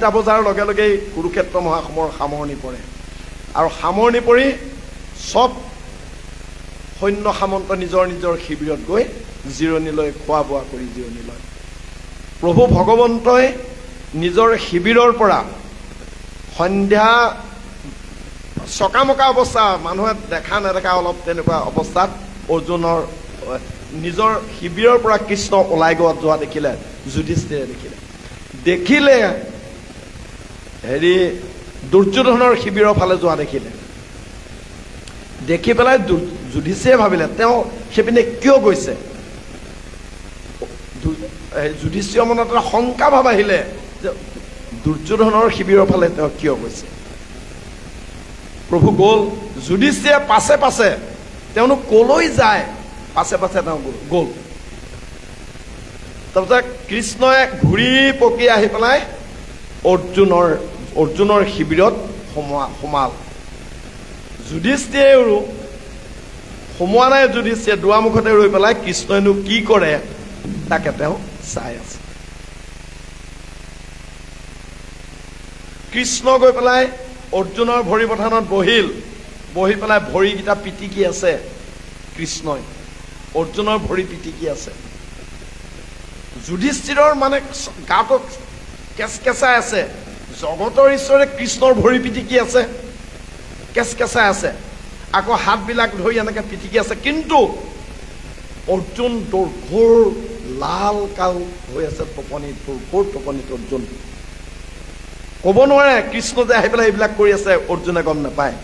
2টা বজাৰ লগে লগে কুৰুক্ষেত্ৰ মহাসমৰ সামৰণি পৰে আৰু সামৰণি পৰি সব সৈন্য সামন্ত নিজৰ নিজৰ শিবিৰত গৈ জিৰণি লৈ খোৱা বোৱা কৰি জিৰণি লয় প্ৰভু ভগৱন্তই নিজৰ শিবিৰৰ পৰা সন্ধ্যা সকামকা অৱস্থা মানুহে দেখা নেদেখা অলপ তেনেকুৱা অৱস্থাত অৰ্জুনৰ নিজৰ শিবিৰৰ পৰা কৃষ্ণ ওলাই যোৱা দেখিলে যুধিষ্ঠিৰে দেখিলে হেৰি দুৰ্যোধনৰ শিবিৰৰ ফালে যোৱা দেখিলে দেখি পেলাই যুধিষ্ঠিৰে ভাবিলে তেওঁ সেইপিনে কিয় গৈছে যুধিষ্ঠিৰৰ মনত এটা শংকা ভাৱ আহিলে যে দুৰ্যোধনৰ শিবিৰৰ ফালে তেওঁ কিয় গৈছে প্ৰভু গ'ল যুধিষ্ঠিৰে পাছে পাছে তেওঁনো কলৈ যায় পাছে পাছে তেওঁ গ'ল তাৰপিছত কৃষ্ণই ঘূৰি পকি আহি পেলাই অৰ্জুনৰ শিবিৰত সোমাল যুধিষ্ঠিৰেও সোমোৱা নাই যুধিষ্ঠিৰে দুৱাৰমুখতে ৰৈ পেলাই কৃষ্ণইনো কি কৰে তাকে তেওঁ চাই আছে কৃষ্ণ গৈ পেলাই অৰ্জুনৰ ভৰি পথানত বহি পেলাই ভৰিকেইটা পিটিকি আছে কৃষ্ণই অৰ্জুনৰ ভৰি পিটিকি আছে যুধিষ্ঠিৰৰ মানে গাটো কেচকেচাই আছে জগতৰ ঈশ্বৰে কৃষ্ণৰ ভৰি পিটিকি আছে কেচকেচাই আছে আকৌ হাতবিলাক ধৰি এনেকে পিটিকি আছে কিন্তু অৰ্জুন দুৰ্ঘোৰ লাল কাল হৈ আছে দুৰ্ঘোৰ টোপনিত অৰ্জুন ক'ব নোৱাৰে কৃষ্ণ যে আহি পেলাই এইবিলাক কৰি আছে অৰ্জুনে গম নাপায়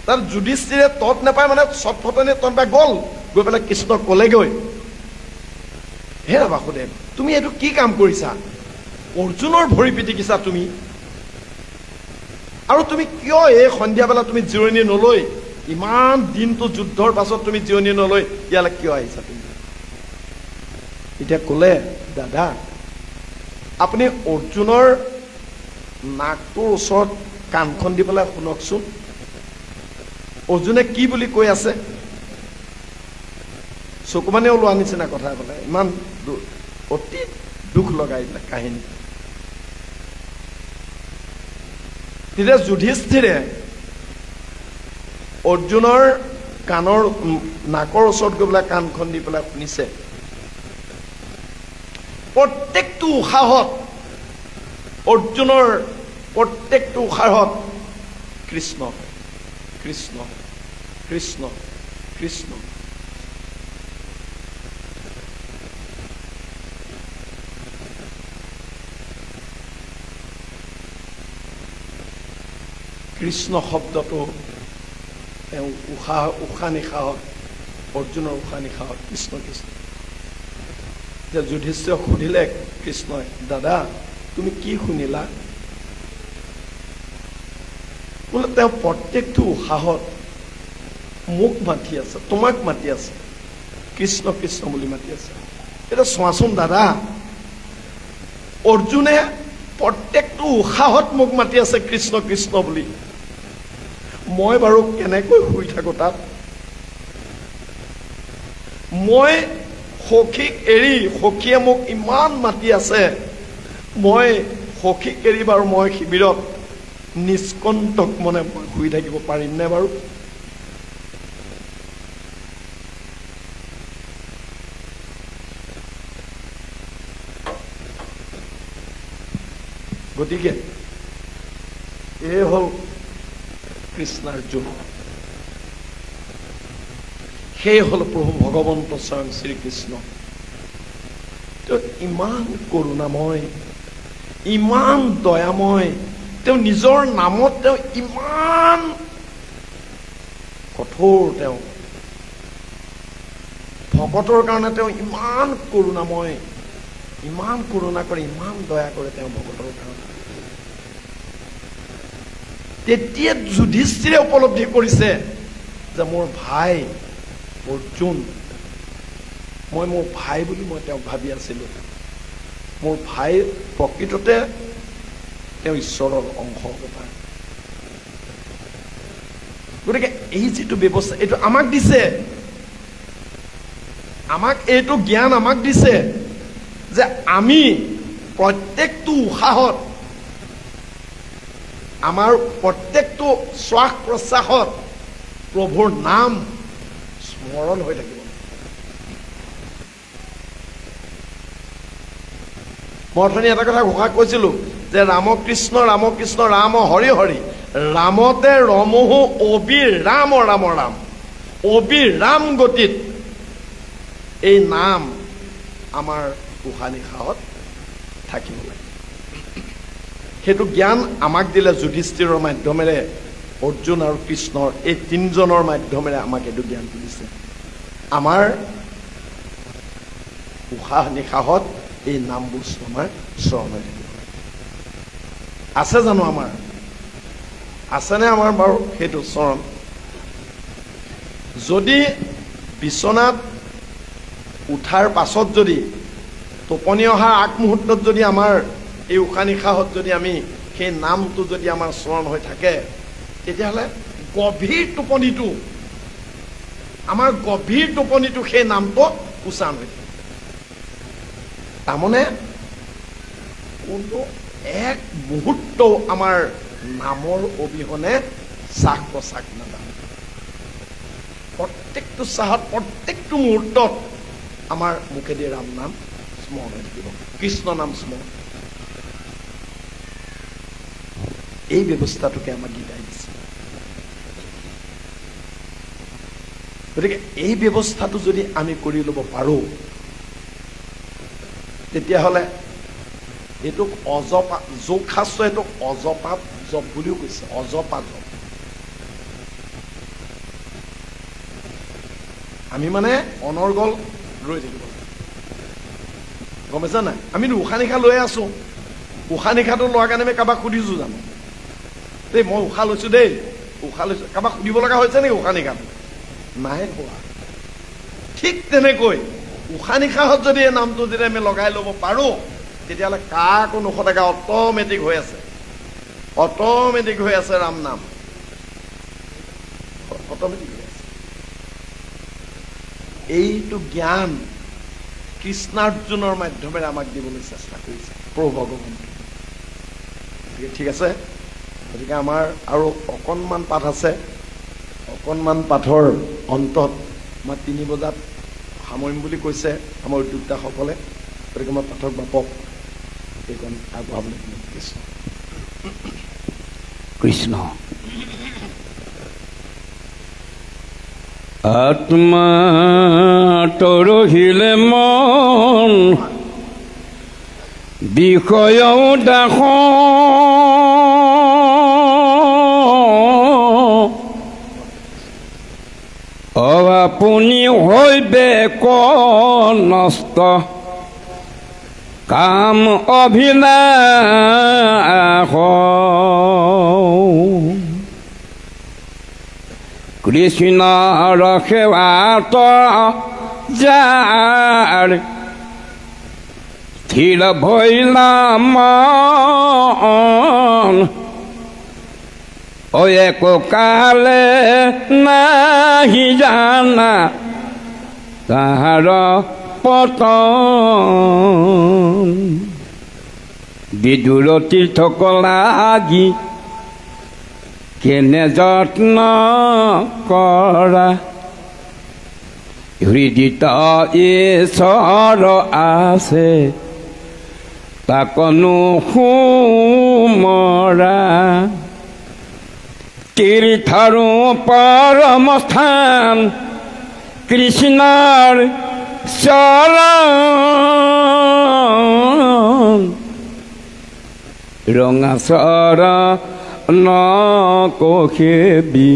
তাৰ যুধিষ্ঠিৰে তত নাপায় মানে চটফটনি তত পাই গ'ল গৈ পেলাই কৃষ্ণক ক'লেগৈ হে বাসুদেৱ তুমি এইটো কি কাম কৰিছা অৰ্জুনৰ ভৰি পিটিকিছা তুমি আৰু তুমি কিয় এই সন্ধিয়া বেলা তুমি জিৰণি নলৈ ইমান দিনটো যুদ্ধৰ পাছত তুমি জিৰণি নলৈ ইয়ালৈ কিয় আহিছা তুমি এতিয়া ক'লে দাদা আপুনি অৰ্জুনৰ নাকটোৰ ওচৰত কাণখন দি পেলাই শুনকচোন অৰ্জুনে কি বুলি কৈ আছে চকুমানে ওলোৱা নিচিনা কথা পেলাই ইমান অতি দুখ লগা এইবিলাক কাহিনী তেতিয়া যুধিষ্ঠিৰে অৰ্জুনৰ কাণৰ নাকৰ ওচৰত গৈ পেলাই কাণখন দি পেলাই শুনিছে প্ৰত্যেকটো উশাহত অৰ্জুনৰ প্ৰত্যেকটো উশাহত কৃষ্ণ কৃষ্ণ কৃষ্ণ কৃষ্ণ কৃষ্ণ শব্দটো তেওঁ উশাহ নিশাহত অৰ্জুনৰ উশাহ নিশাহত কৃষ্ণ কৃষ্ণ যে যুধিষ্ঠিৰক সুধিলে কৃষ্ণই দাদা তুমি কি শুনিলা বোলে তেওঁ প্ৰত্যেকটো উশাহত মোক মাতি আছে তোমাক মাতি আছে কৃষ্ণ কৃষ্ণ বুলি মাতি আছে এতিয়া চোৱাচোন দাদা অৰ্জুনে প্ৰত্যেকটো উশাহত মোক মাতি আছে কৃষ্ণ কৃষ্ণ বুলি মই বাৰু কেনেকৈ শুই থাকো তাত মই সখীক এৰি সখীয়ে মোক ইমান মাতি আছে মই সখীক এৰি বাৰু মই শিবিৰত নিষ্কণ্টক মনে শুই থাকিব পাৰিম নে বাৰু গতিকে এই হল কৃষ্ণাৰ্জুন সেই হল প্ৰভু ভগৱন্ত স্বয়ং শ্ৰীকৃষ্ণ তেওঁ ইমান কৰুণাময় ইমান দয়াময় তেওঁ নিজৰ নামত তেওঁ ইমান কঠোৰ তেওঁ ভকতৰ কাৰণে তেওঁ ইমান কৰুণাময় ইমান কৰুণা কৰে ইমান দয়া কৰে তেওঁ ভকতৰ কাৰণে তেতিয়া যুধিষ্ঠিৰে উপলব্ধি কৰিছে যে মোৰ ভাই অৰ্জুন মই মোৰ ভাই বুলি মই তেওঁক ভাবি আছিলো মোৰ ভাই প্ৰকৃততে তেওঁ ঈশ্বৰৰ অংশ কথা গতিকে এই যিটো ব্যৱস্থা এইটো আমাক দিছে আমাক এইটো জ্ঞান আমাক দিছে যে আমি প্ৰত্যেকটো উশাহত আমাৰ প্ৰত্যেকটো শ্বাস প্ৰশ্বাসত প্ৰভুৰ নাম স্মৰণ হৈ থাকিব। মই অথনি এটা কথা ঘোষণা কৈছিলো যে ৰামকৃষ্ণ ৰামকৃষ্ণ ৰাম হৰি হৰি ৰামতে ৰমহু অবিৰাম ৰাম ৰাম অবিৰাম গতিত এই নাম আমাৰ উশাহ নিশাহত থাকিব লাগে। সেইটো জ্ঞান আমাক দিলে যুধিষ্ঠিৰৰ মাধ্যমেৰে, অৰ্জুন আৰু কৃষ্ণৰ এই তিনিজনৰ মাধ্যমেৰে আমাক এইটো জ্ঞানটো দিছে। আমাৰ উশাহ নিশাহত এই নামবোৰ আমাৰ স্মৰণ হৈ থাকিব। আছে জানো আমাৰ? আছেনে আমাৰ বাৰু সেইটো স্মৰণ? যদি বিচনাত উঠাৰ পাছত যদি টোপনি অহাৰ আগমুহূৰ্তত যদি আমাৰ এই উশাহ নিশাহত যদি আমি সেই নামটো যদি আমাৰ স্মৰণ হৈ থাকে, তেতিয়াহ'লে গভীৰ টোপনিটো আমাৰ গভীৰ টোপনিটো সেই নামটো উচ্চাৰণ হৈ থাকে। তাৰমানে কোনো এক মুহূৰ্তও আমাৰ নামৰ অবিহনে শ্বাস প্ৰশ্বাস নাযায়। প্ৰত্যেকটো চাহত প্ৰত্যেকটো মুহূৰ্তত আমাৰ মুখেদি ৰাম নাম স্মৰণ হৈ থাকিব, কৃষ্ণ নাম স্মৰণ। এই ব্যৱস্থাটোকে আমাক গীতাই দিছে। গতিকে এই ব্যৱস্থাটো যদি আমি কৰি ল'ব পাৰোঁ, তেতিয়াহ'লে এইটোক অজপা যোগ শাস্ত্ৰ এইটোক অজপাপ জপ বুলিও কৈছে। অজপা জপ আমি মানে অনৰ্গল ৰৈ থাকিব লাগে। গম পাইছা নাই? আমিতো উশাহ নিশাহ লৈ আছো। উশাহ নিশাহটো লোৱাৰ কাৰণে আমি কাৰোবাক সুধিছো জানো? দেই মই উশাহ লৈছো দেই, উশাহ লৈছো, কাৰোবাক সুধিব লগা হৈছে নেকি উশাহ নিশাহটো? নাই হোৱা। ঠিক তেনেকৈ উশাহ নিশাহত যদি এই নামটো যদি আমি লগাই ল'ব পাৰো, তেতিয়াহ'লে কাকো নুসুধাকে অট'মেটিক হৈ আছে, অট'মেটিক হৈ আছে ৰাম নাম, অট'মেটিক হৈ আছে। এইটো জ্ঞান কৃষ্ণাৰ্জুনৰ মাধ্যমেৰে আমাক দিবলৈ চেষ্টা কৰিছে প্ৰভু ভগৱন্তই। গতিকে ঠিক আছে, গতিকে আমাৰ আৰু অকণমান পাঠ আছে। অকণমান পাঠৰ অন্তত আমাৰ 3 বজাত সামৰিম বুলি কৈছে আমাৰ উদ্যোক্তাসকলে। গতিকে মই পাঠক বাপক এইকণ আগবঢ়াবলৈ কৃষ্ণ কৃষ্ণ। আত্মা তৰহিলে মন বিষয় দাস আপুনি হৈবে ক নষ্ট কাম অভিলাষ কৃষ্ণৰ সেৱাত যাৰ স্থিৰ ভৈলা মন একো কালে নাহি জানা তাহাৰ পতন বিদুৰ তীৰ্থক লাগি কেনে যত্ন কৰা হৃদিত ঈশ্বৰ আছে তাকনো সুমৰা তীৰ্থৰো পৰম স্থান কৃষ্ণৰ চৰণ ৰঙা চৰণ কষেবি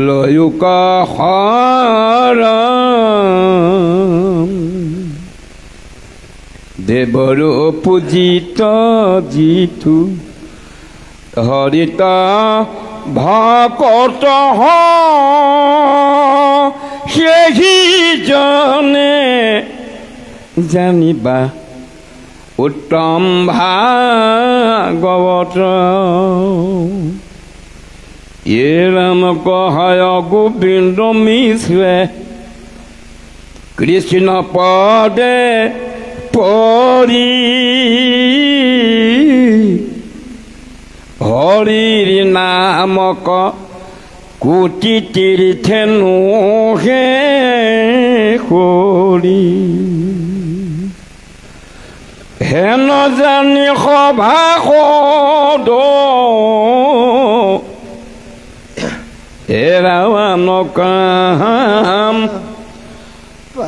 লয়ুক শৰণ দেৱৰো পূজিত যিটো হৰিত ভকত সেইজনে জানিবা উত্তম ভাগৱত এ ৰাম কহায় গোবিন্দ মিশ্ৰে কৃষ্ণ পদে পৰি হৰিৰ নামক কোটি তীৰ্থেনো হে কৰি হেন জানি সভাসদ এৰাৱান কাম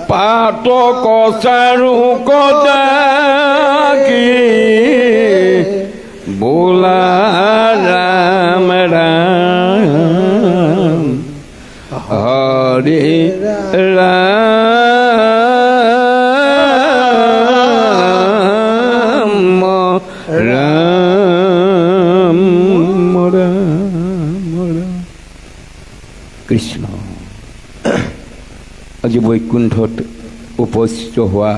পাতক চাৰু কদাকি বোলা ৰাম ৰাম হৰি ৰাম ৰাম ৰাম কৃষ্ণ। আজি বৈকুণ্ঠত উপস্থিত হোৱা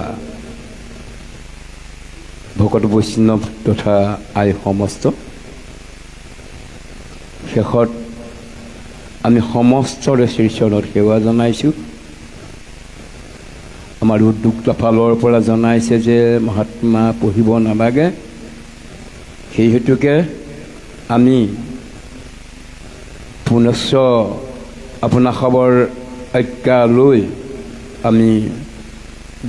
ভকত বৈষ্ণৱ তথা আই সমস্ত, শেষত আমি সমস্তৰে শ্ৰীচৰণত সেৱা জনাইছোঁ। আমাৰ উদ্যোক্তা ফালৰ পৰা জনাইছে যে মহাত্মা পঢ়িব নালাগে, সেই হেতুকে আমি পুনশ্চ আপোনাৰ খবৰ আজ্ঞা লৈ আমি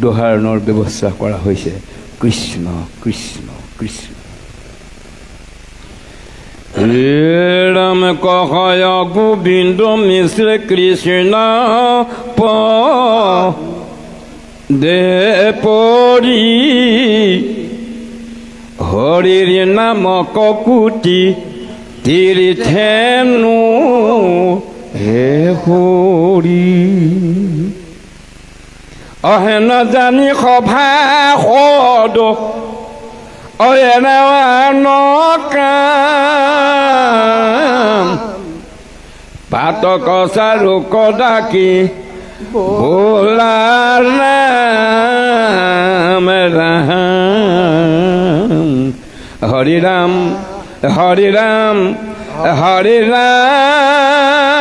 দোহাৰণৰ ব্যৱস্থা কৰা হৈছে। কৃষ্ণ কৃষ্ণ কৃষ্ণ। ৰাম কহয় গোবিন্দ মিশ্ৰ কৃষ্ণ প দে পৰি হৰিৰ নামক কোটি তীৰ্থেনো হে হৰি অহেন জানি সভাসদ এৰাৱান কাম পাতক চাৰু কদাকি বোলা ৰাম ৰাম হৰি ৰাম হৰি ৰাম হৰি ৰাম